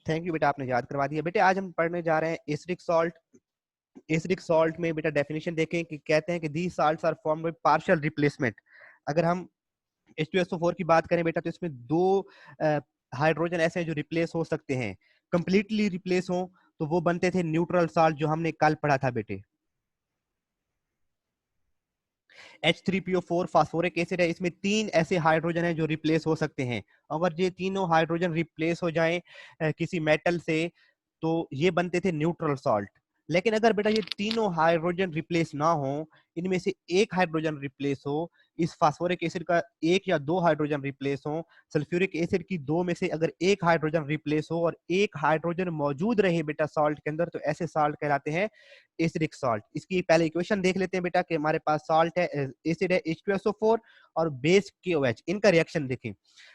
Thank you बेटा, आपने याद करवा दिया। बेटे आज हम पढ़ने जा रहे हैं एसिडिक सॉल्ट। एसिडिक सॉल्ट में बेटा डेफिनेशन देखें कि कहते हैं कि the salts are formed by partial replacement. अगर हम H2SO4 की बात करें बेटा तो इसमें दो हाइड्रोजन ऐसे हैं जो रिप्लेस हो सकते हैं। कंप्लीटली रिप्लेस हो तो वो बनते थे न्यूट्रल साल्ट, जो हमने कल पढ़ा था बेटे। H3PO4 फास्फोरिक एसिड है, इसमें 3 ऐसे हाइड्रोजन हैं जो रिप्लेस हो सकते हैं। अगर ये तीनों हाइड्रोजन रिप्लेस हो जाएं किसी मेटल से तो ये बनते थे न्यूट्रल सॉल्ट। लेकिन अगर बेटा ये तीनों हाइड्रोजन रिप्लेस ना हो, इनमें से एक हाइड्रोजन रिप्लेस हो, इस फास्फोरिक एसिड का एक या दो हाइड्रोजन रिप्लेस हो, सल्फ्यूरिक एसिड की दो में से अगर एक हाइड्रोजन रिप्लेस हो और एक हाइड्रोजन मौजूद रहे बेटा सॉल्ट के अंदर, तो ऐसे सॉल्ट कहलाते हैं एसिडिक सॉल्ट। इसकी पहले इक्वेशन देख लेते हैं बेटा कि हमारे पास सॉल्ट है, एसिड है H2SO4 और बेस KOH, इनका रिएक्शन देखें।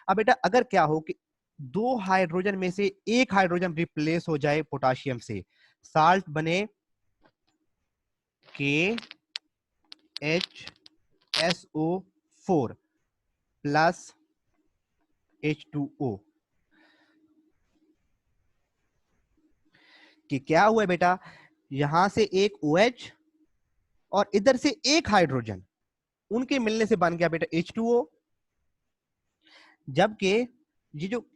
अब बेटा अगर क्या हो कि दो हाइड्रोजन में से एक हाइड्रोजन रिप्लेस हो जाए पोटाशियम से, साल्ट बने KHSO4 प्लस H2O। कि क्या हुआ बेटा, यहां से एक OH और इधर से एक हाइड्रोजन, उनके मिलने से बन गया बेटा H2O। जबकि ये जो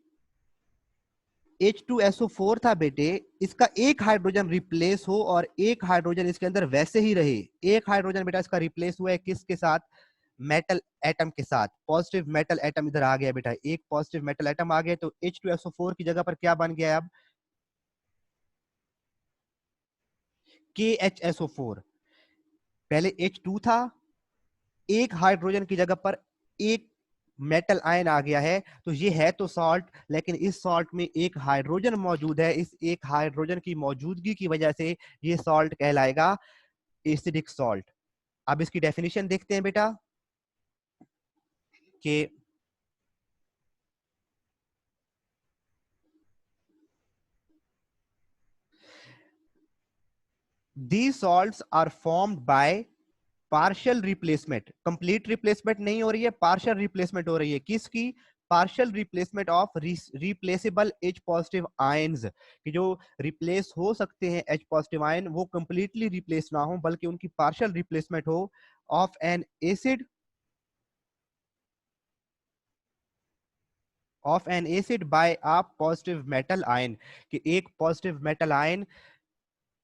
H2SO4 था बेटे, इसका एक हाइड्रोजन रिप्लेस हो और एक हाइड्रोजन इसके अंदर वैसे ही रहे। एक हाइड्रोजन बेटा इसका रिप्लेस हुआ है किसके साथ? मेटल एटम के साथ। पॉजिटिव मेटल एटम इधर आ गया बेटा, एक पॉजिटिव मेटल एटम आ गया, तो H2SO4 की जगह पर क्या बन गया अब? KHSO4। पहले H2 था, एक हाइड्रोजन की जगह पर एक मेटल आयन आ गया है, तो ये है तो सॉल्ट, लेकिन इस सॉल्ट में एक हाइड्रोजन मौजूद है। इस एक हाइड्रोजन की मौजूदगी की वजह से ये सॉल्ट कहलाएगा एसिडिक सॉल्ट। अब इसकी डेफिनेशन देखते हैं बेटा कि these salts are formed by partial replacement. Complete replacement नहीं हो रही है, पार्शियल रिप्लेसमेंट हो रही है। किसकी? Partial replacement of replaceable H positive ions, कि जो रिप्लेस हो सकते हैं H पॉजिटिव आयन, वो कंप्लीटली रिप्लेस ना हो बल्कि उनकी पार्शियल रिप्लेसमेंट हो of N acid, of N acid by a positive metal ion, कि एक positive metal ion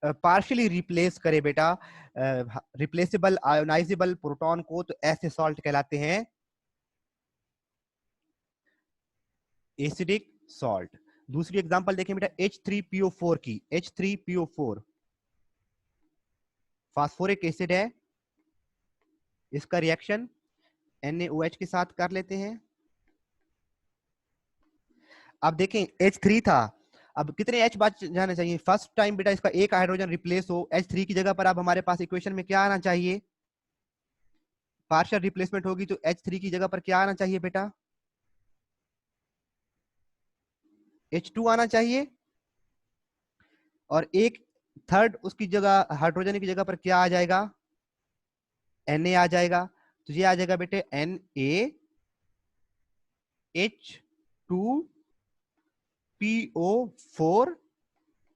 partially replace करे बेटा रिप्लेसेबल आयोनाइजेबल प्रोटॉन को, तो ऐसे सॉल्ट कहलाते हैं एसिडिक सॉल्ट। दूसरी एग्जांपल देखें बेटा H3PO4 की। H3PO4 फास्फोरिक एसिड है, इसका रिएक्शन NaOH के साथ कर लेते हैं। अब देखें H3 था, अब कितने H बच जाने चाहिए? फर्स्ट टाइम बेटा इसका एक हाइड्रोजन रिप्लेस हो H3 की जगह पर, अब हमारे पास इक्वेशन में क्या आना चाहिए? पार्शियल रिप्लेसमेंट होगी तो H3 की जगह पर क्या आना चाहिए बेटा? H2 आना चाहिए, और एक थर्ड उसकी जगह हाइड्रोजन की जगह पर क्या आ जाएगा? Na आ जाएगा। तो ये आ जाएगा बेटे NaH2PO4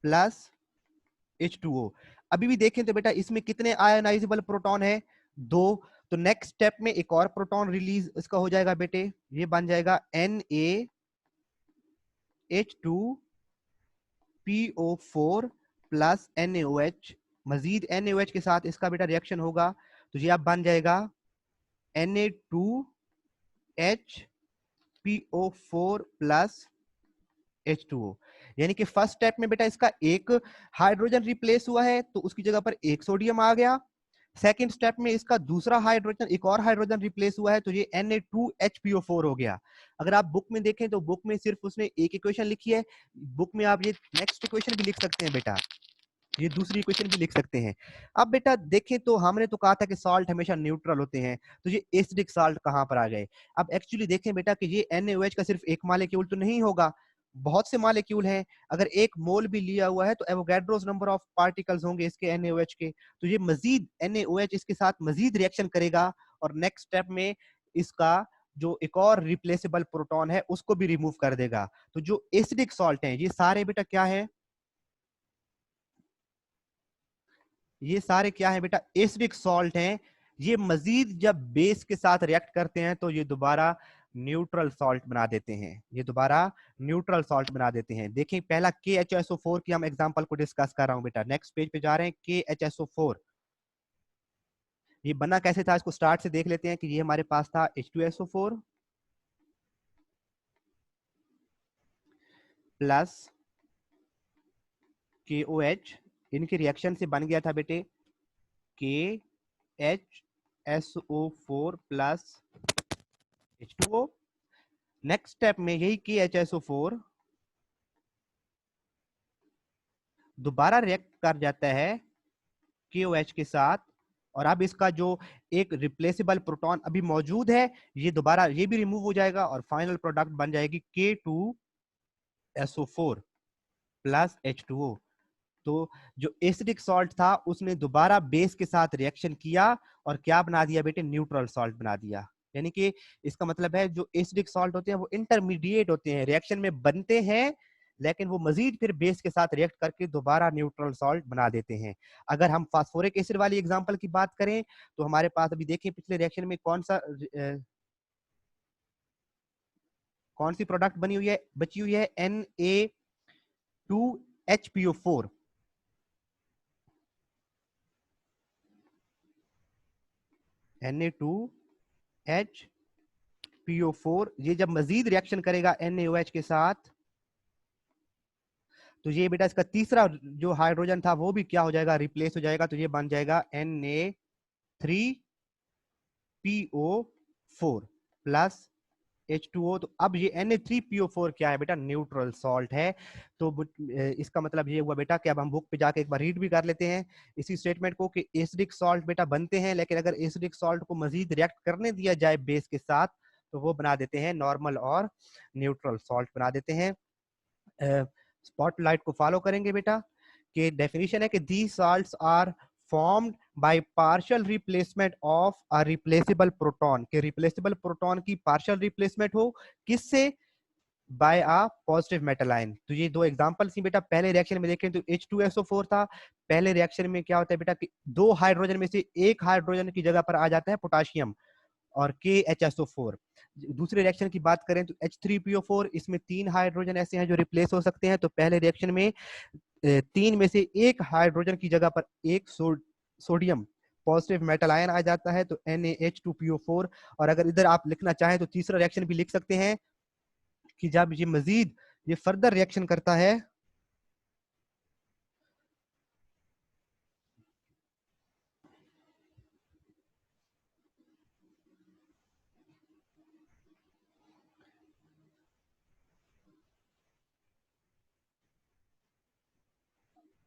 प्लस H2O। अभी भी देखें तो बेटा इसमें कितने आयोनाइजेबल प्रोटॉन है? दो। तो नेक्स्ट स्टेप में एक और प्रोटॉन रिलीज इसका हो जाएगा बेटे, ये बन जाएगा NaH2PO4 प्लस NaOH। मजीद NaOH के साथ इसका बेटा रिएक्शन होगा, तो ये अब बन जाएगा Na2HPO4 प्लस H2O। यानी कि फर्स्ट स्टेप में बेटा इसका एक हाइड्रोजन रिप्लेस हुआ है तो उसकी जगह पर एक सोडियम आ गया। सेकंड स्टेप में इसका दूसरा हाइड्रोजन, एक और हाइड्रोजन रिप्लेस हुआ है तो ये Na2HPO4 हो गया। अगर आप बुक में देखें तो बुक में सिर्फ उसने एक इक्वेशन लिखी है, बुक में आप ये नेक्स्ट इक्वेशन भी लिख सकते हैं बेटा, ये दूसरी इक्वेशन भी लिख सकते हैं। अब बेटा देखें तो हमने तो कहा था कि सॉल्ट हमेशा न्यूट्रल होते हैं, तो ये एसिडिक सॉल्ट कहां पर आ गए? अब एक्चुअली देखें बेटा कि ये NaOH का सिर्फ एक मॉलिक्यूल तो नहीं होगा, बहुत से मॉलिक्यूल हैं। अगर एक मोल भी लिया हुआ है तो एवोगैड्रोस नंबर ऑफ पार्टिकल्स होंगे इसके NaOH के, तो ये मजीद NaOH इसके साथ मजीद रिएक्शन करेगा और नेक्स्ट स्टेप में इसका जो एक और रिप्लेसेबल प्रोटॉन है उसको भी रिमूव कर देगा। तो जो एसिडिक सॉल्ट है ये सारे बेटा क्या है, ये सारे क्या है बेटा, एसिडिक सॉल्ट हैं। ये मजीद जब बेस के साथ रिएक्ट करते हैं तो ये दोबारा न्यूट्रल सॉल्ट बना देते हैं, ये दोबारा न्यूट्रल सॉल्ट बना देते हैं। देखिए पहला KHSO4 की हम एग्जांपल को डिस्कस कर रहा हूं बेटा, नेक्स्ट पेज पे जा रहे हैं। KHSO4 ये बना कैसे था, इसको स्टार्ट से देख लेते हैं कि ये हमारे पास था H2SO4 प्लस KOH, इनके रिएक्शन से बन गया था बेटे KHSO4 plus H2O। Next step में यही KHSO4 दोबारा रिएक्ट कर जाता है KOH के साथ, और अब इसका जो एक रिप्लेसेबल प्रोटॉन अभी मौजूद है ये दोबारा ये भी रिमूव हो जाएगा और फाइनल प्रोडक्ट बन जाएगी K2SO4 प्लस H2O। तो जो एसिडिक सॉल्ट था उसने दोबारा बेस के साथ रिएक्शन किया और क्या बना दिया बेटे, न्यूट्रल सॉल्ट बना दिया। यानी कि इसका मतलब है जो एसिडिक सॉल्ट होते हैं वो इंटरमीडिएट होते हैं, रिएक्शन में बनते हैं लेकिन वो मजीद फिर बेस के साथ रिएक्ट करके दोबारा न्यूट्रल सॉल्ट बना देते हैं। अगर हम फास्फोरिक एसिड वाली एग्जांपल की बात करें तो हमारे पास अभी देखिए पिछले रिएक्शन में कौन सी प्रोडक्ट बनी हुई है, बची हुई है Na2HPO4। Na2HPO4 ये जब मजीद रिएक्शन करेगा NaOH के साथ तो ये बेटा इसका तीसरा जो हाइड्रोजन था वो भी क्या हो जाएगा, रिप्लेस हो जाएगा। तो ये बन जाएगा Na3PO4 प्लस H2O। तो अब ये Na3PO4 क्या है बेटा, न्यूट्रल सॉल्ट है। तो इसका मतलब ये हुआ बेटा कि अब हम बुक पे जाके एक बार रीड भी कर लेते हैं इसी स्टेटमेंट को कि एसिडिक सॉल्ट बेटा बनते हैं, लेकिन अगर एसिडिक सॉल्ट को मजीद रिएक्ट करने दिया जाए बेस के साथ तो वो बना देते हैं नॉर्मल और न्यूट्रल सॉल्ट बना देते हैं। स्पॉटलाइट को फॉलो करेंगे बेटा कि डेफिनेशन है कि the salts are formed by partial replacement of a replaceable proton, के रिप्लेसेबल प्रोटॉन की पार्शियल रिप्लेसमेंट हो किससे, by a positive metal ion. तो ये दो एग्जांपल थी बेटा। पहले रिएक्शन में देखें तो H2SO4 था, पहले रिएक्शन में क्या होता है बेटा कि दो हाइड्रोजन में से एक हाइड्रोजन की जगह पर आ जाता है पोटाशियम और KHSO4। दूसरे रिएक्शन की बात करें तो H3PO4, इसमें तीन हाइड्रोजन ऐसे हैं जो रिप्लेस हो सकते हैं। तो पहले रिएक्शन में तीन में से एक हाइड्रोजन की जगह पर एक सोडियम पॉजिटिव मेटल आयन आ जाता है तो NaH2PO4। और अगर इधर आप लिखना चाहें तो तीसरा रिएक्शन भी लिख सकते हैं कि जब ये मजीद ये फर्दर रिएक्शन करता है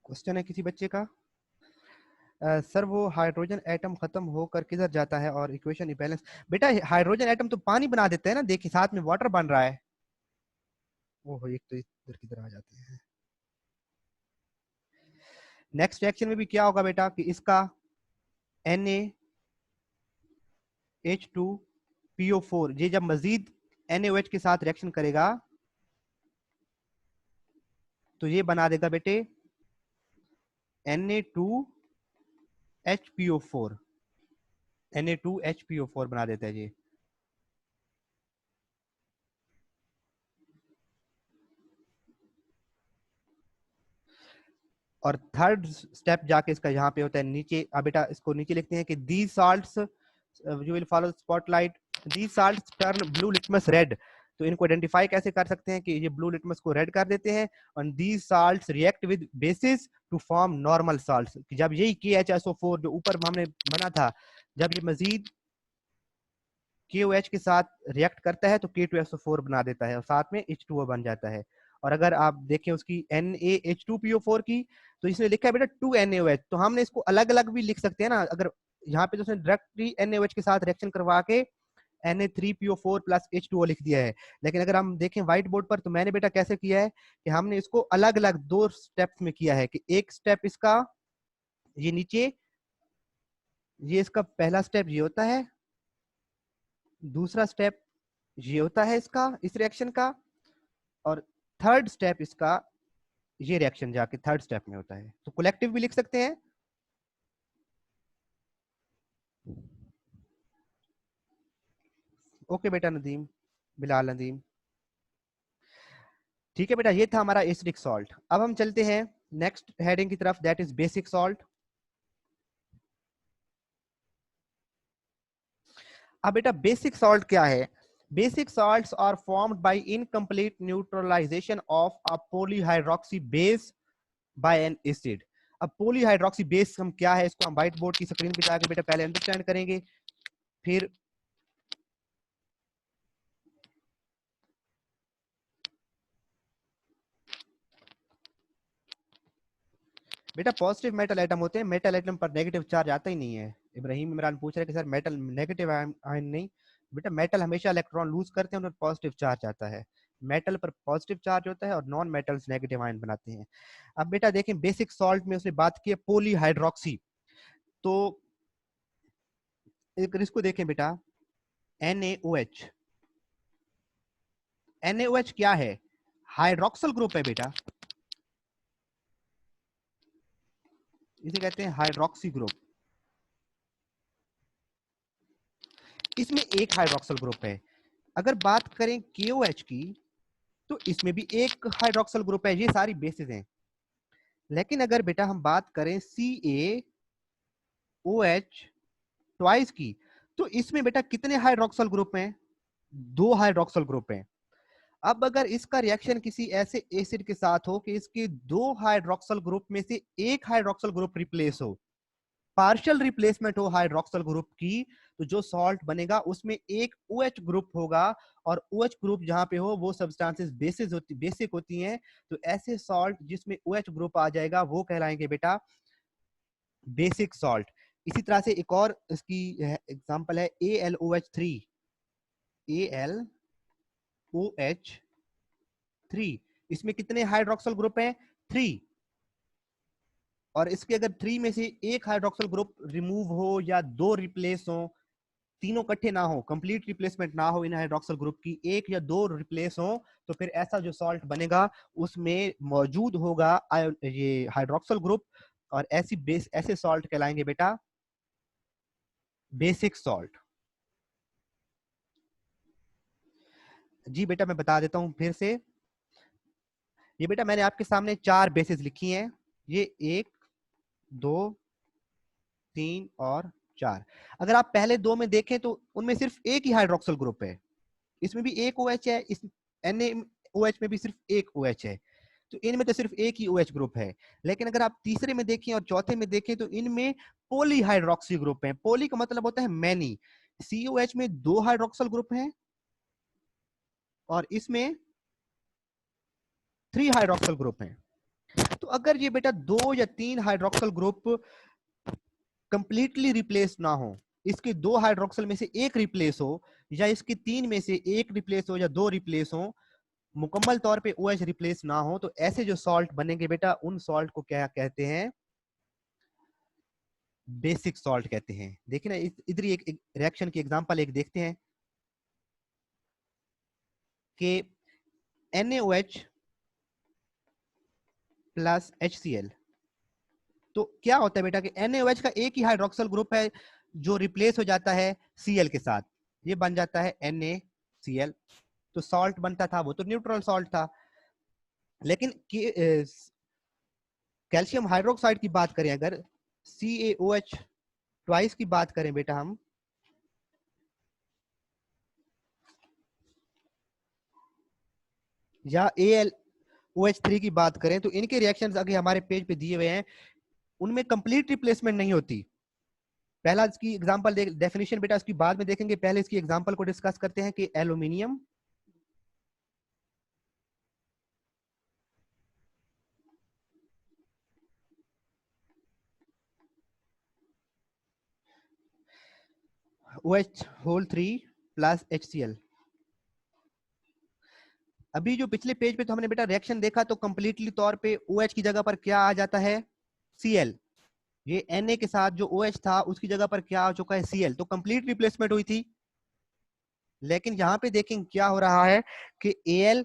क्वेश्चन है किसी बच्चे का, सर वो हाइड्रोजन एटम खत्म होकर किधर जाता है और इक्वेशन इंबैलेंस। बेटा हाइड्रोजन एटम तो पानी बना देते हैं ना, देखिए साथ में वाटर बन रहा है। ओहो एक तो इधर किधर आ जाते हैं। नेक्स्ट रिएक्शन में भी क्या होगा बेटा कि इसका NaH2PO4 ये जब मजीद NaOH के साथ रिएक्शन करेगा तो ये बना देगा बेटे Na2HPO4, Na2HPO4 बना देता है ये। और थर्ड स्टेप जाके इसका यहाँ पे होता है नीचे। अब बेटा इसको नीचे लिखते हैं कि these salts you will follow spotlight, these salts turn blue litmus red। तो इनको आइडेंटिफाई कैसे कर सकते हैं कि ये ब्लू लिटमस को रेड कर देते हैं। और these salts react with bases to form normal salts। जब यही KHSO4 जो ऊपर हमने बना था जब ये मजीद KOH के साथ रिएक्ट करता है तो K2SO4 बना देता है और साथ में H2O बन जाता है। और अगर आप देखें उसकी NaH2PO4 की तो इसने लिखा है बेटा 2NaOH, तो हमने इसको अलग अलग भी लिख सकते हैं ना। अगर यहाँ पे तो उसने डायरेक्टली NaOH के साथ रिएक्शन करवा के Na3PO4 प्लस H2O लिख दिया है, लेकिन अगर हम देखें व्हाइट बोर्ड पर तो मैंने बेटा कैसे किया है कि हमने इसको अलग अलग दो स्टेप्स में किया है कि एक स्टेप इसका ये नीचे, ये इसका पहला स्टेप ये होता है, दूसरा स्टेप ये होता है इसका, इस रिएक्शन का, और थर्ड स्टेप इसका, ये रिएक्शन जाके थर्ड स्टेप में होता है। तो कलेक्टिव भी लिख सकते हैं। ओके बेटा नदीम, बिलाल नदीम। ठीक है बेटा, ये था हमारा एसिडिक सॉल्ट। अब हम चलते हैं नेक्स्ट हेडिंग की तरफ, दैट इज बेसिक सॉल्ट। अब बेटा बेसिक सॉल्ट क्या है? Basic salts are formed by incomplete neutralization of a polyhydroxy base by an acid। अब polyhydroxy base हम क्या है, इसको हम व्हाइट बोर्ड की स्क्रीन पे जाकर बेटा पहले अंडरस्टैंड करेंगे, फिर बेटा पॉजिटिव मेटल एटम होते हैं, मेटल एटम पर नेगेटिव चार्ज आता ही नहीं है। इब्राहिम इमरान पूछ रहे हैं कि सर मेटल नेगेटिव आयन नहीं, बेटा मेटल हमेशा इलेक्ट्रॉन लूज करते हैं, उन पर पॉजिटिव चार्ज आता है। मेटल पर पॉजिटिव चार्ज होता है और नॉन मेटल्स नेगेटिव आयन बनाते हैं। अब बेटा देखें बेसिक सॉल्ट में उसने बात की है पोलीहाइड्रोक्सी। तो एक इसको देखें बेटा, NaOH। NaOH क्या है? हाइड्रोक्सल ग्रुप है बेटा, इसे कहते हैं हाइड्रोक्सी ग्रुप। इसमें एक हाइड्रोक्सल ग्रुप है। अगर बात करें KOH की, तो इसमें भी एक हाइड्रोक्सल ग्रुप है। ये सारी बेसिस हैं। लेकिन अगर बेटा हम बात करें CaOH ट्वाइस की, तो इसमें बेटा कितने हाइड्रोक्सल ग्रुप हैं? 2 हाइड्रोक्सल ग्रुप हैं। अब अगर इसका रिएक्शन किसी ऐसे एसिड के साथ हो कि इसके 2 हाइड्रोक्सल ग्रुप में से एक हाइड्रोक्सल ग्रुप रिप्लेस हो, पार्शियल रिप्लेसमेंट हो हाइड्रोक्सल ग्रुप की, तो जो सॉल्ट बनेगा उसमें एक OH ग्रुप होगा, और OH ग्रुप जहां पे हो वो सब्सटेंसेस बेसिक होती हैं। तो ऐसे सॉल्ट जिसमें OH ग्रुप आ जाएगा वो कहलाएंगे बेटा बेसिक सॉल्ट। इसी तरह से एक और इसकी एग्जांपल है AlOH3। AlOH3, इसमें कितने हाइड्रोक्सल ग्रुप हैं? 3। और इसके अगर 3 में से एक हाइड्रोक्सल ग्रुप रिमूव हो या 2 रिप्लेस हो, तीनों इकट्ठे ना हो, कंप्लीट रिप्लेसमेंट ना हो इन हाइड्रोक्सल ग्रुप की, एक या 2 रिप्लेस हो, तो फिर ऐसा जो सॉल्ट बनेगा उसमें मौजूद होगा ये हाइड्रोक्सल ग्रुप, और ऐसे सॉल्ट कहलाएंगे बेटा बेसिक सॉल्ट। जी बेटा मैं बता देता हूं फिर से। ये बेटा मैंने आपके सामने 4 बेसिस लिखी हैं, ये 1, 2, 3 और 4। अगर आप पहले 2 में देखें तो उनमें सिर्फ एक ही हाइड्रोक्सल ग्रुप है, इसमें भी एक OH है, इस NaOH में भी सिर्फ एक OH है। तो इनमें तो सिर्फ एक ही OH ग्रुप है। लेकिन अगर आप तीसरे में देखें और चौथे में देखें तो इनमें पॉलीहाइड्रोक्सी ग्रुप है। पॉली का मतलब होता है मैनी। COH में 2 हाइड्रोक्सल ग्रुप हैं और इसमें 3 हाइड्रोक्सल ग्रुप हैं। तो अगर ये बेटा 2 या 3 हाइड्रोक्सल ग्रुप कंप्लीटली रिप्लेस ना हो, इसके 2 हाइड्रोक्सल में से एक रिप्लेस हो, या इसके 3 में से एक रिप्लेस हो या 2 रिप्लेस हो, मुकम्मल तौर पे OH रिप्लेस ना हो, तो ऐसे जो सॉल्ट बनेंगे बेटा उन सॉल्ट को क्या कहते हैं? बेसिक सॉल्ट कहते हैं। देखिए ना इधर ही एक रिएक्शन की एग्जांपल एक देखते हैं कि NaOH प्लस HCl। तो क्या होता है बेटा कि NaOH का एक ही हाइड्रोक्सल ग्रुप है जो रिप्लेस हो जाता है Cl के साथ, ये बन जाता है NaCl। तो सॉल्ट बनता था वो तो न्यूट्रल सॉल्ट था। लेकिन कैल्शियम हाइड्रोक्साइड की बात करें, अगर CaOH ट्वाइस की बात करें बेटा हम, या AlOH3 की बात करें, तो इनके रिएक्शंस आगे हमारे पेज पे दिए हुए हैं, उनमें कंप्लीट रिप्लेसमेंट नहीं होती। पहला इसकी एग्जांपल डेफिनेशन बेटा इसकी बाद में देखेंगे, पहले इसकी एग्जांपल को डिस्कस करते हैं कि aluminium OH whole 3 plus HCl। अभी जो पिछले पेज पे तो हमने बेटा रिएक्शन देखा, तो कंप्लीटली तौर पे OH की जगह पर क्या आ जाता है? Cl। ये Na के साथ जो OH था उसकी जगह पर क्या आ चुका है? Cl। तो कंप्लीट रिप्लेसमेंट हुई थी। लेकिन यहाँ पे देखें क्या हो रहा है कि Al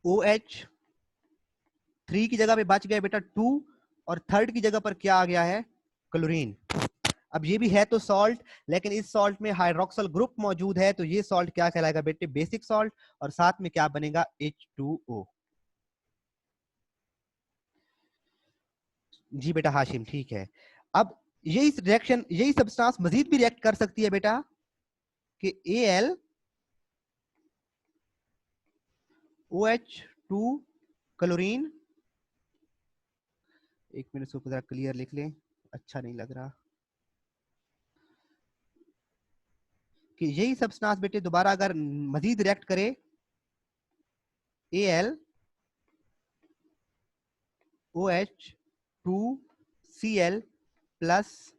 OH3 की जगह पे बच गया बेटा 2, और थर्ड की जगह पर क्या आ गया है, क्लोरीन। अब ये भी है तो सॉल्ट, लेकिन इस सॉल्ट में हाइड्रोक्सल ग्रुप मौजूद है, तो ये सॉल्ट क्या कहलाएगा बेटे, बेसिक सॉल्ट, और साथ में क्या बनेगा, H2O। जी बेटा हाशिम, ठीक है। अब यही रिएक्शन, यही सब्सटेंस मजीद भी रिएक्ट कर सकती है बेटा कि AlOH2 क्लोरीन, एक मिनट इसको जरा क्लियर लिख लें, अच्छा नहीं लग रहा, कि यही सब्सटेंस बेटे दोबारा अगर मजीद रिएक्ट करे AlOH2Cl प्लस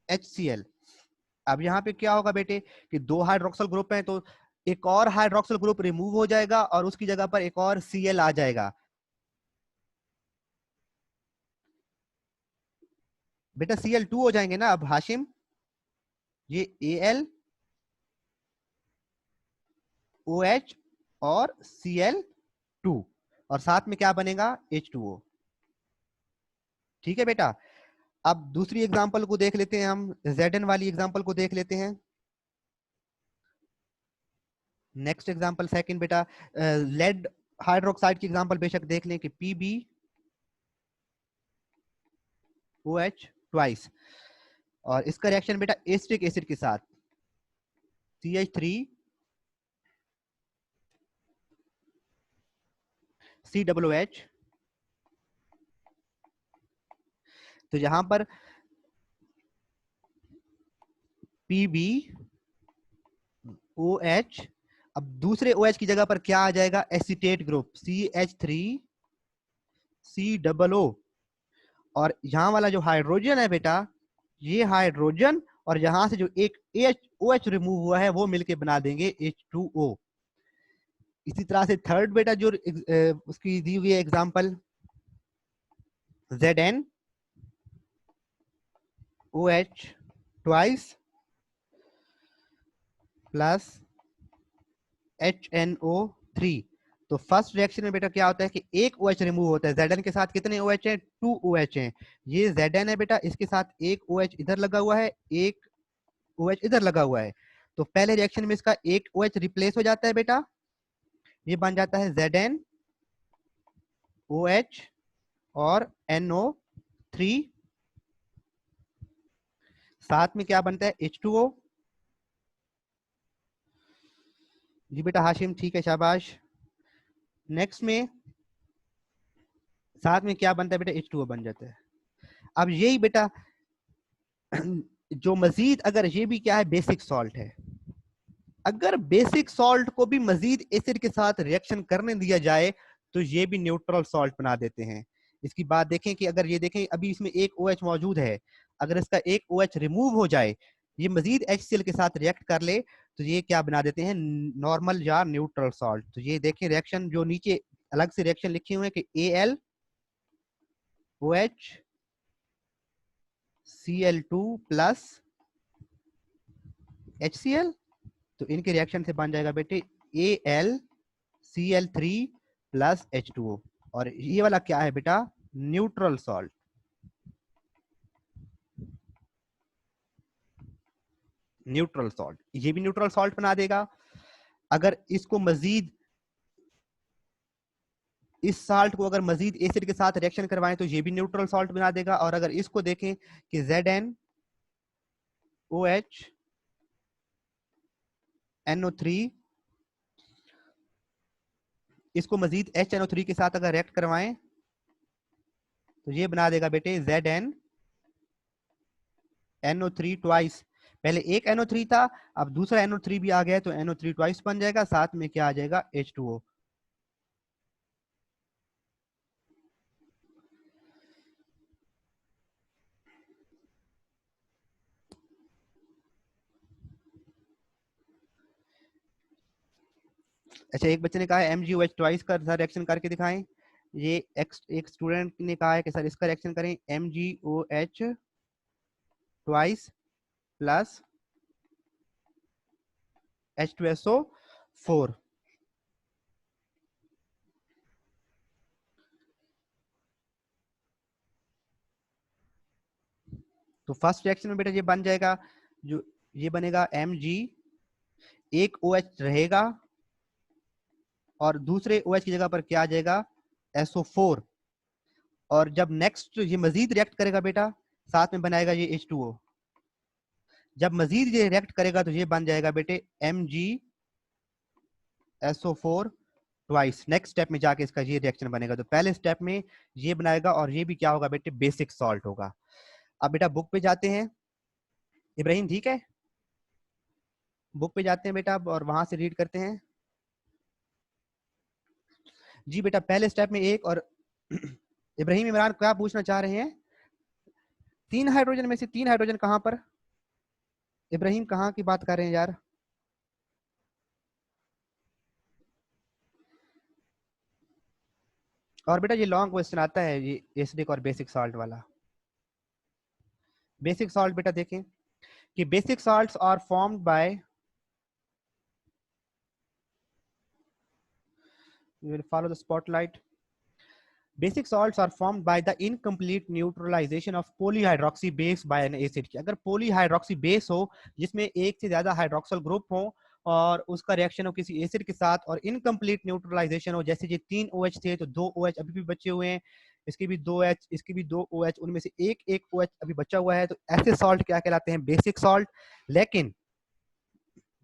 HCl। अब यहाँ पे क्या होगा बेटे कि दो हाइड्रोक्सल ग्रुप हैं, तो एक और हाइड्रोक्सल ग्रुप रिमूव हो जाएगा और उसकी जगह पर एक और Cl आ जाएगा। बेटा Cl2 हो जाएंगे ना अब हाशिम, ये AlOH और Cl2, और साथ में क्या बनेगा, H2O। ठीक है बेटा। अब दूसरी एग्जांपल को देख लेते हैं, हम Zn वाली एग्जांपल को देख लेते हैं। नेक्स्ट एग्जांपल सेकंड बेटा, लेड हाइड्रोक्साइड की एग्जांपल बेशक देख लें कि PbOH ट्वाइस, और इसका रिएक्शन बेटा एसिटिक एसिड के साथ CH3COOH। तो यहां पर PbOH, अब दूसरे OH की जगह पर क्या आ जाएगा, एसिटेट ग्रुप CH3COO, और यहां वाला जो हाइड्रोजन है बेटा, ये हाइड्रोजन और यहां से जो एक OH रिमूव हुआ है वो मिलके बना देंगे H2O। इसी तरह से थर्ड बेटा जो उसकी दी हुई है example, ZnOH twice plus HNO3। तो फर्स्ट रिएक्शन में बेटा क्या होता है कि एक OH रिमूव होता है, Zn के साथ कितने OH हैं, 2 OH हैं। ये Zn है बेटा, इसके साथ एक OH इधर लगा हुआ है, एक OH इधर लगा हुआ है। तो पहले रिएक्शन में इसका एक OH रिप्लेस हो जाता है बेटा, ये बन जाता है ZnOH और NO3, साथ में क्या बनता है, H2O। जी बेटा हाशिम, ठीक है, शाबाश। नेक्स्ट में साथ में क्या बनता है बेटा, H2O बन जाता है। अब यही बेटा जो मजीद, अगर ये भी क्या है, बेसिक सॉल्ट है, अगर बेसिक सॉल्ट को भी मजीद एसिड के साथ रिएक्शन करने दिया जाए तो ये भी न्यूट्रल सॉल्ट बना देते हैं। इसकी बात देखें कि अगर ये देखें अभी इसमें एक OH मौजूद है, अगर इसका एक OH रिमूव हो जाए, ये मजीद HCl के साथ रिएक्ट कर ले, तो ये क्या बना देते हैं, नॉर्मल या न्यूट्रल सॉल्ट। तो ये देखें रिएक्शन जो नीचे अलग से रिएक्शन लिखे हुए हैं कि AlOH Cl2 प्लस HCl, तो इनके रिएक्शन से बन जाएगा बेटे AlCl3 प्लस H2O, और ये वाला क्या है बेटा, न्यूट्रल सॉल्ट। न्यूट्रल सॉल्ट, ये भी न्यूट्रल सॉल्ट बना देगा। अगर इसको मजीद, इस साल्ट को अगर मजीद एसिड के साथ रिएक्शन करवाएं तो ये भी न्यूट्रल सॉल्ट बना देगा। और अगर इसको देखें कि ZnOH NO3, इसको मजीद HNO3 के साथ अगर रिएक्ट करवाएं तो ये बना देगा बेटे ZnNO3 ट्वाइस। पहले एक NO3 था, अब दूसरा NO3 भी आ गया, तो NO3 ट्वाइस बन जाएगा, साथ में क्या आ जाएगा, H2O। अच्छा, एक बच्चे ने कहा है MgOH ट्वाइस का सर रिएक्शन करके दिखाएं। ये एक स्टूडेंट ने कहा है कि सर इसका रिएक्शन करें, MgOH ट्वाइस प्लस H2SO4। तो फर्स्ट रिएक्शन में बेटा ये बन जाएगा, जो ये बनेगा Mg, एक OH रहेगा और दूसरे OH की जगह पर क्या आ जाएगा, SO4। और जब नेक्स्ट ये मजीद रिएक्ट करेगा बेटा, साथ में बनाएगा ये H2O। जब मजीद ये रिएक्ट करेगा तो ये बन जाएगा बेटे MgSO4 ट्वाइस। नेक्स्ट स्टेप में जाके इसका ये रिएक्शन बनेगा। तो पहले स्टेप में ये बनाएगा और ये भी क्या होगा बेटे, बेसिक सॉल्ट होगा। अब बेटा बुक पे जाते हैं, इब्राहिम ठीक है, बुक पे जाते हैं बेटा और वहां से रीड करते हैं। जी बेटा पहले स्टेप में एक और इब्राहिम इमरान क्या पूछना चाह रहे हैं, 3 हाइड्रोजन में से 3 हाइड्रोजन कहां पर, इब्राहिम कहां की बात कर रहे हैं यार। और बेटा ये लॉन्ग क्वेश्चन आता है ये एसिडिक और बेसिक सॉल्ट वाला। बेसिक सॉल्ट बेटा देखें कि basic salts are formed by, you will follow the spotlight. Basic salts are formed by the incomplete neutralization of polyhydroxy base by an acid। की अगर polyhydroxy base हो जिसमें एक से ज्यादा हाइड्रोक्सल ग्रुप हो और उसका रिएक्शन हो किसी एसिड के साथ और इनकम्प्लीट न्यूट्रलाइजेशन हो, जैसे ये 3 OH थे तो 2 OH अभी भी बचे हुए हैं, इसके भी 2 H, इसके भी 2 OH, उनमें से एक OH अभी बचा हुआ है, तो ऐसे सॉल्ट क्या कहलाते हैं, बेसिक सॉल्ट। लेकिन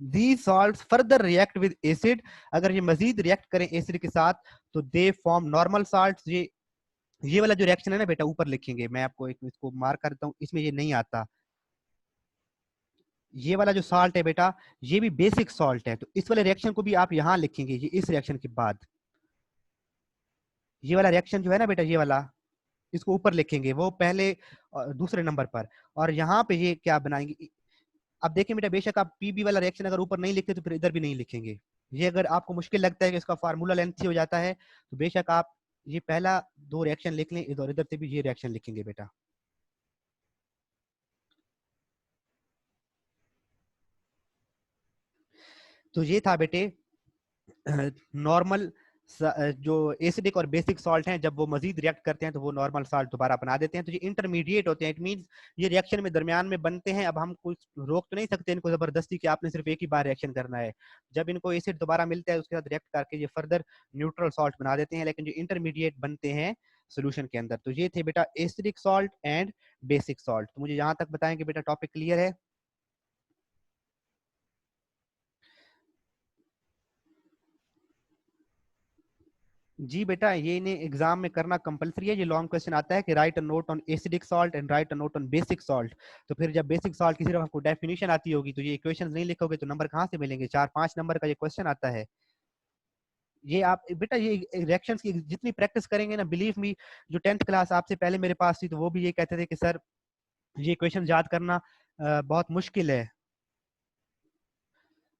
these salts further react with acid, अगर ये मजीद रिएक्ट करें एसिड के साथ तो दे फॉर्म नॉर्मल साल्ट्स। ये वाला जो रिएक्शन है ना बेटा ऊपर लिखेंगे, मैं आपको एक इसको मार्क करता हूँ, इसमें ये नहीं आता, ये वाला जो साल्ट है बेटा ये भी बेसिक सॉल्ट है, तो इस वाले रिएक्शन को भी आप यहां लिखेंगे, ये इस रिएक्शन के बाद ये वाला रिएक्शन जो है ना बेटा ये वाला, इसको ऊपर लिखेंगे, वो पहले दूसरे नंबर पर, और यहाँ पे ये क्या बनाएंगे। अब देखिए बेटा बेशक आप पीबी वाला रिएक्शन अगर ऊपर नहीं लिखते तो फिर इधर भी नहीं लिखेंगे। ये अगर आपको मुश्किल लगता है कि इसका फार्मूला लेंथी हो जाता है तो बेशक आप ये पहला 2 रिएक्शन लिख लें, इधर इधर से भी ये रिएक्शन लिखेंगे बेटा। तो ये था बेटे नॉर्मल जो एसिडिक और बेसिक सॉल्ट हैं, जब वो मजीद रिएक्ट करते हैं तो वो नॉर्मल सॉल्ट दोबारा बना देते हैं। तो ये इंटरमीडिएट होते हैं, इट मींस ये रिएक्शन में दरमियान में बनते हैं। अब हम कुछ रोक तो नहीं सकते इनको जबरदस्ती कि आपने सिर्फ एक ही बार रिएक्शन करना है। जब इनको एसिड दोबारा मिलता है उसके साथ रिएक्ट करके ये फर्दर न्यूट्रल सॉल्ट बना देते हैं, लेकिन जो इंटरमीडिएट बनते हैं सोल्यूशन के अंदर। तो ये थे बेटा acidic salt and basic salt. तो मुझे यहाँ तक बताएं कि बेटा टॉपिक क्लियर है। जी बेटा ये इन्हें एग्जाम में करना कंपलसरी है। ये लॉन्ग क्वेश्चन आता है कि right a note on acidic salt and right a note on basic salt. तो फिर जब बेसिक सॉल्ट की सिर्फ आपको डेफिनेशन आती होगी तो ये इक्वेशंस नहीं लिखोगे तो नंबर कहाँ से मिलेंगे, 4-5 नंबर का ये क्वेश्चन आता है। ये आप बेटा ये रिएक्शंस की जितनी प्रैक्टिस करेंगे ना, बिलीव मी, जो 10th क्लास आपसे पहले मेरे पास थी तो वो भी ये कहते थे कि सर ये क्वेश्चन याद करना बहुत मुश्किल है।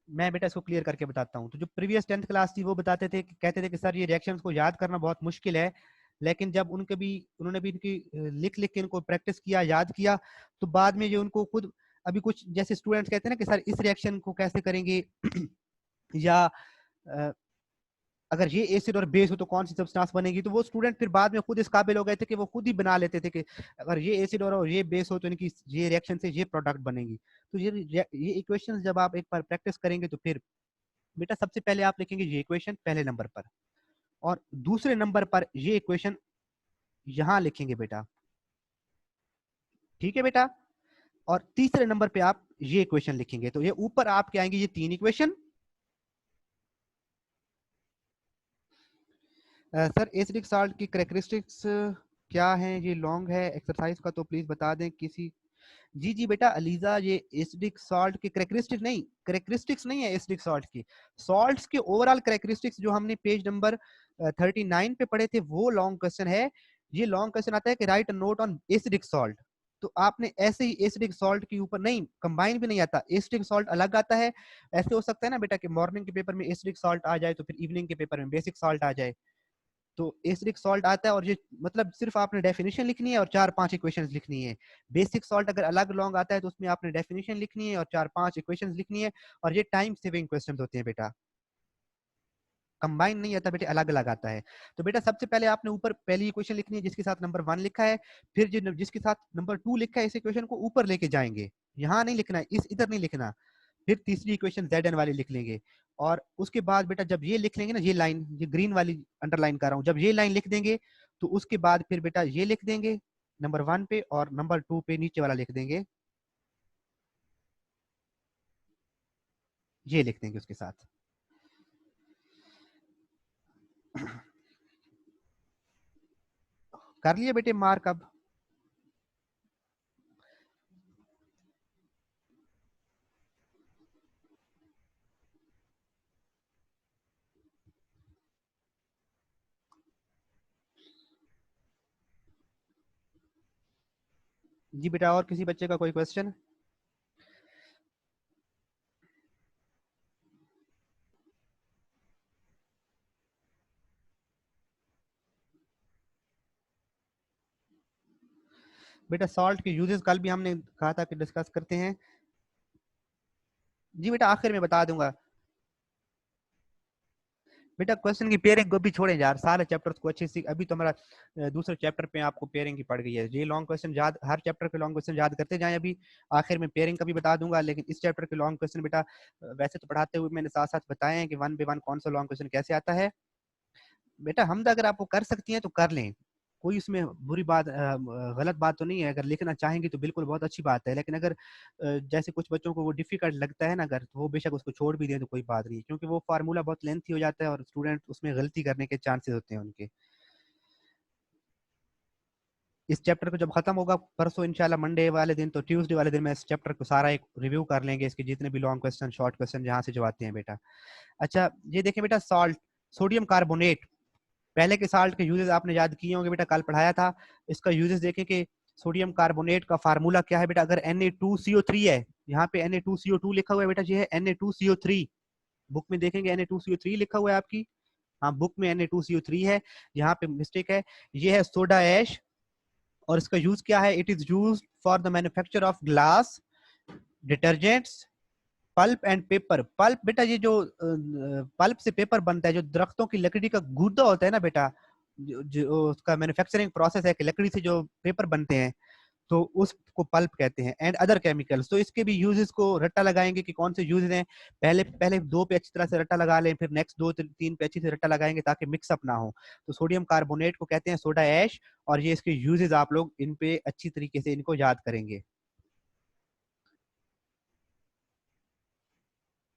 मैं बेटा इसको क्लियर करके बताता हूँ। तो जो प्रीवियस 10th क्लास थी वो बताते थे, कहते थे कि सर ये रिएक्शंस को याद करना बहुत मुश्किल है, लेकिन जब उन्होंने भी इनकी लिख लिख के इनको प्रैक्टिस किया, याद किया, तो बाद में जो उनको खुद अभी कुछ जैसे स्टूडेंट्स कहते हैं ना कि सर इस रिएक्शन को कैसे करेंगे या अगर ये एसिड और बेस हो तो कौन सी सब्सटेंस बनेगी, तो वो स्टूडेंट फिर बाद में खुद इस काबिल हो गए थे कि वो खुद ही बना लेते थे कि अगर ये एसिड और ये बेस हो तो इनकी ये रिएक्शन से ये प्रोडक्ट बनेगी। तो ये इक्वेशंस जब आप एक बार प्रैक्टिस करेंगे तो फिर बेटा सबसे पहले आप लिखेंगे ये इक्वेशन पहले नंबर पर, और दूसरे नंबर पर ये इक्वेशन यहां लिखेंगे बेटा, ठीक है बेटा। और तीसरे नंबर पे आप ये इक्वेशन लिखेंगे। तो ये ऊपर आपके आएंगे ये 3 इक्वेशन। सर एसिडिक साल्ट की करेक्टरिस्टिक्स क्या है, ये लॉन्ग है एक्सरसाइज का तो प्लीज बता दें किसी। जी जी बेटा अलीजा, ये एसिडिक सॉल्ट की करेक्टरिस्टिक्स नहीं है एसिडिक सॉल्ट की, सॉल्ट्स के ओवरऑल करेक्टरिस्टिक्स जो हमने पेज नंबर 39 पे पढ़े थे वो लॉन्ग क्वेश्चन है। ये लॉन्ग क्वेश्चन आता है कि right a note on acidic salt. तो आपने ऐसे ही एसिडिक सॉल्ट के ऊपर नहीं, कंबाइन भी नहीं आता, एसिडिक सॉल्ट अलग आता है। ऐसे हो सकता है ना बेटा कि मॉर्निंग के पेपर में एसिडिक सॉल्ट आ जाए तो फिर इवनिंग के पेपर में बेसिक सॉल्ट आ जाए। तो एसिडिक सॉल्ट आता है, और ये मतलब सिर्फ आपने डेफिनेशन लिखनी है और 4-5 इक्वेशंस लिखनी है। बेसिक सॉल्ट अगर अलग लॉन्ग आता है तो उसमें आपने डेफिनेशन लिखनी है और 4-5 इक्वेशंस लिखनी है, और ये टाइम सेविंग क्वेश्चंस होते हैं बेटा, कंबाइन नहीं आता बेटे, अलग अलग आता है। तो बेटा सबसे पहले आपने ऊपर पहली इक्वेशन लिखनी है जिसके साथ नंबर 1 लिखा है, फिर जो जिसके साथ नंबर 2 लिखा है इस इक्वेशन को ऊपर लेके जाएंगे, यहाँ नहीं लिखना है, इस इधर नहीं लिखना। फिर तीसरी इक्वेशन Zn वाली लिख लेंगे, और उसके बाद बेटा जब ये लिख लेंगे ना, ये लाइन, ये ग्रीन वाली अंडरलाइन कर रहा हूँ, जब ये लाइन लिख देंगे तो उसके बाद फिर बेटा ये लिख देंगे नंबर 1 पे, और नंबर 2 पे नीचे वाला लिख देंगे, ये लिख देंगे उसके साथ। कर लिए बेटे मार्क अब? जी बेटा, और किसी बच्चे का कोई क्वेश्चन? बेटा सॉल्ट के यूजेस कल भी हमने कहा था कि डिस्कस करते हैं। जी बेटा आखिर में बता दूंगा। बेटा क्वेश्चन की पेयरिंग को भी छोड़े यार, सारे चैप्टर्स को अच्छे से, अभी तो हमारा दूसरे चैप्टर पे आपको पेयरिंग की पड़ गई है। ये लॉन्ग क्वेश्चन याद, हर चैप्टर के लॉन्ग क्वेश्चन याद करते जाएं। अभी आखिर में पेयरिंग का भी बता दूंगा, लेकिन इस चैप्टर के लॉन्ग क्वेश्चन बेटा वैसे तो पढ़ाते हुए मैंने साथ साथ बताए हैं कि 1 by 1 कौन सा लॉन्ग क्वेश्चन कैसे आता है। बेटा हम अगर आपको कर सकती हैं तो कर लें, कोई उसमें बुरी बात गलत बात तो नहीं है। अगर लिखना चाहेंगे तो बिल्कुल बहुत अच्छी बात है, लेकिन अगर जैसे कुछ बच्चों को वो डिफिकल्ट लगता है ना, अगर तो वो बेशक उसको छोड़ भी दें तो कोई बात नहीं, क्योंकि वो फार्मूला बहुत लेंथी हो जाता है और स्टूडेंट उसमें गलती करने के चांसेस होते हैं उनके। इस चैप्टर को जब खत्म होगा परसों इंशाल्लाह, मंडे वाले दिन तो ट्यूसडे वाले दिन मैं इस चैप्टर को सारा एक रिव्यू कर लेंगे, इसके जितने भी लॉन्ग क्वेश्चन शॉर्ट क्वेश्चन जहाँ से जो आते हैं बेटा। अच्छा ये देखें बेटा, सॉल्ट, सोडियम कार्बोनेट, पहले के साल्ट के यूजेस आपने याद किए होंगे बेटा, कल पढ़ाया था। इसका यूजेस देखें कि सोडियम कार्बोनेट का फार्मूला क्या है बेटा। अगर Na2CO3 है, यहाँ पे Na2CO2 लिखा हुआ है बेटा, ये है Na2CO3, बुक में देखेंगे Na2CO3 लिखा हुआ है आपकी, हाँ बुक में Na2CO3 है, यहाँ पे मिस्टेक है। ये है सोडा ऐश, और इसका यूज क्या है, it is use for the manufacture of glass, detergents, pulp and paper. Pulp बेटा ये जो पल्प से पेपर बनता है, जो दरख्तों की लकड़ी का गूदा होता है ना बेटा, जो उसका मैन्युफैक्चरिंग प्रोसेस है कि लकड़ी से जो पेपर बनते हैं, तो उसको पल्प कहते हैं। एंड अदर केमिकल्स, तो इसके भी यूजेस को रट्टा लगाएंगे कि कौन से यूजेस हैं। पहले पहले 2 पे अच्छी तरह से रट्टा लगा लें, फिर नेक्स्ट 2-3 पे अच्छी से रट्टा लगाएंगे ताकि मिक्सअप ना हो। तो सोडियम कार्बोनेट को कहते हैं सोडा ऐश, और ये इसके यूजेस आप लोग इन पे अच्छी तरीके से इनको याद करेंगे।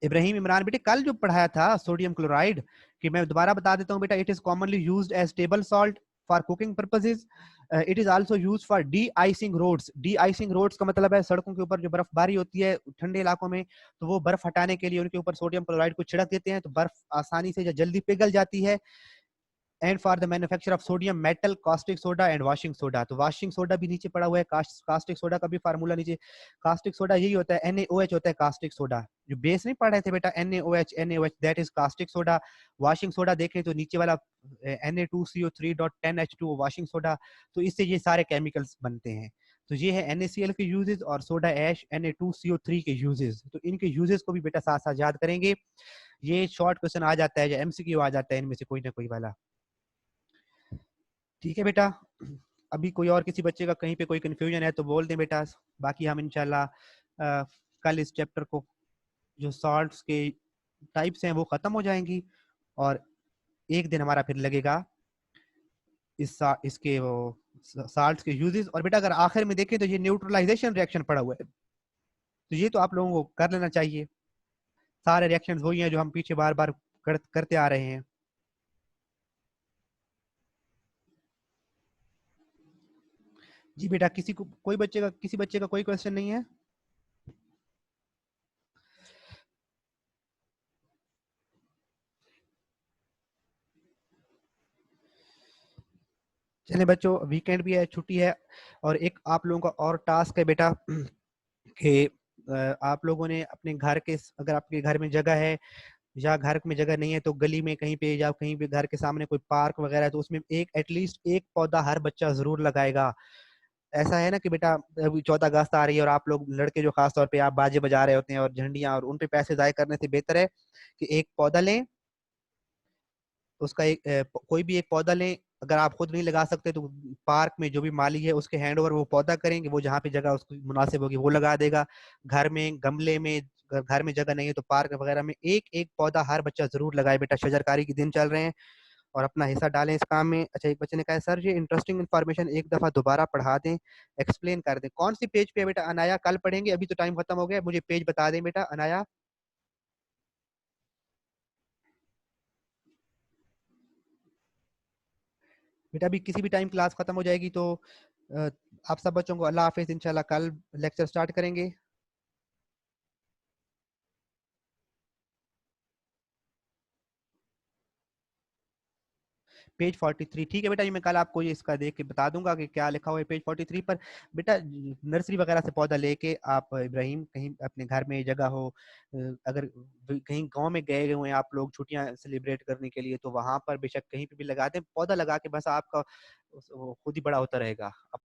इब्राहिम इमरान बेटे कल जो पढ़ाया था सोडियम क्लोराइड, कि मैं दोबारा बता देता हूँ बेटा, it is commonly used as table salt for cooking purposes. It is also used for de icing roads. De icing roads का मतलब है सड़कों के ऊपर जो बर्फबारी होती है ठंडे इलाकों में, तो वो बर्फ हटाने के लिए उनके ऊपर सोडियम क्लोराइड को छिड़क देते हैं, तो बर्फ आसानी से जल्दी पिघल जाती है। And for the manufacture of sodium metal, caustic soda and washing soda. तो वॉशिंग सोडा भी नीचे पड़ा हुआ है, कास्टिक सोडा का भी फार्मूला नीचे। कास्टिक सोडा यही होता है, NaOH होता है कास्टिक सोडा। जो बेस नहीं पढ़ रहे थे बेटा, NaOH that is caustic soda. Washing soda देखें तो नीचे वाला Na2CO3.10H2 वॉशिंग सोडा। तो इससे ये सारे केमिकल्स बनते हैं। तो ये है NaCl के यूजेस, और सोडा ऐश Na2CO3 के यूजेस। तो इनके यूजेस को भी बेटा साथ साथ याद करेंगे। ये शॉर्ट क्वेश्चन आ जाता है, या MCQ आ जाता है इनमें से कोई ना कोई वाला। ठीक है बेटा, अभी कोई और किसी बच्चे का कहीं पे कोई कंफ्यूजन है तो बोल दें बेटा, बाकी हम इंशाल्लाह कल इस चैप्टर को, जो सॉल्ट्स के टाइप्स हैं वो खत्म हो जाएंगी, और एक दिन हमारा फिर लगेगा इसके वो साल्ट्स के यूजेस। और बेटा अगर आखिर में देखें तो ये न्यूट्रलाइजेशन रिएक्शन पड़ा हुआ है, तो ये तो आप लोगों को कर लेना चाहिए। सारे रिएक्शंस वही हैं जो हम पीछे बार बार करते आ रहे हैं। जी बेटा, किसी को कोई बच्चे का, किसी बच्चे का कोई क्वेश्चन नहीं है? चलिए बच्चों, वीकेंड भी है, छुट्टी है, और एक आप लोगों का और टास्क है बेटा कि आप लोगों ने अपने घर के, अगर आपके घर में जगह है या घर में जगह नहीं है तो गली में कहीं पे या कहीं पे घर के सामने कोई पार्क वगैरह है तो उसमें एक एटलीस्ट एक पौधा हर बच्चा जरूर लगाएगा। ऐसा है ना कि बेटा अभी 14 अगस्त आ रही है और आप लोग लड़के जो खास तौर पे आप बाजे बजा रहे होते हैं और झंडियां और उन पे पैसे जाया करने से बेहतर है कि एक पौधा लें। उसका एक कोई भी एक पौधा लें। अगर आप खुद नहीं लगा सकते तो पार्क में जो भी माली है उसके हैंड ओवर वो पौधा करेंगे, वो जहाँ पे जगह उसको मुनासिब होगी वो लगा देगा। घर में गमले में, घर में जगह नहीं है तो पार्क वगैरह में एक एक पौधा हर बच्चा जरूर लगाए बेटा। शजरकारी के दिन चल रहे हैं और अपना हिस्सा डालें इस काम में। अच्छा, एक बच्चे ने कहा सर ये इंटरेस्टिंग इन्फॉर्मेशन एक दफा दोबारा पढ़ा दें, एक्सप्लेन कर दें। कौन सी पेज पे है बेटा अनाया? कल पढ़ेंगे, अभी तो टाइम खत्म हो गया, मुझे पेज बता दें बेटा अनाया। बेटा अभी किसी भी टाइम क्लास खत्म हो जाएगी तो अ, आप सब बच्चों को अल्लाह हाफिज, इंशाल्लाह कल लेक्चर स्टार्ट करेंगे। पेज 43 ठीक है बेटा, ये मैं कल आपको ये इसका देख के बता दूंगा कि क्या लिखा हुआ है पेज 43 पर। बेटा नर्सरी वगैरह से पौधा लेके आप इब्राहिम कहीं अपने घर में जगह हो, अगर कहीं गांव में गए हुए हैं आप लोग छुट्टियां सेलिब्रेट करने के लिए तो वहां पर बेशक कहीं पे भी लगा दें पौधा, लगा के बस आपका वो खुद ही बड़ा होता रहेगा।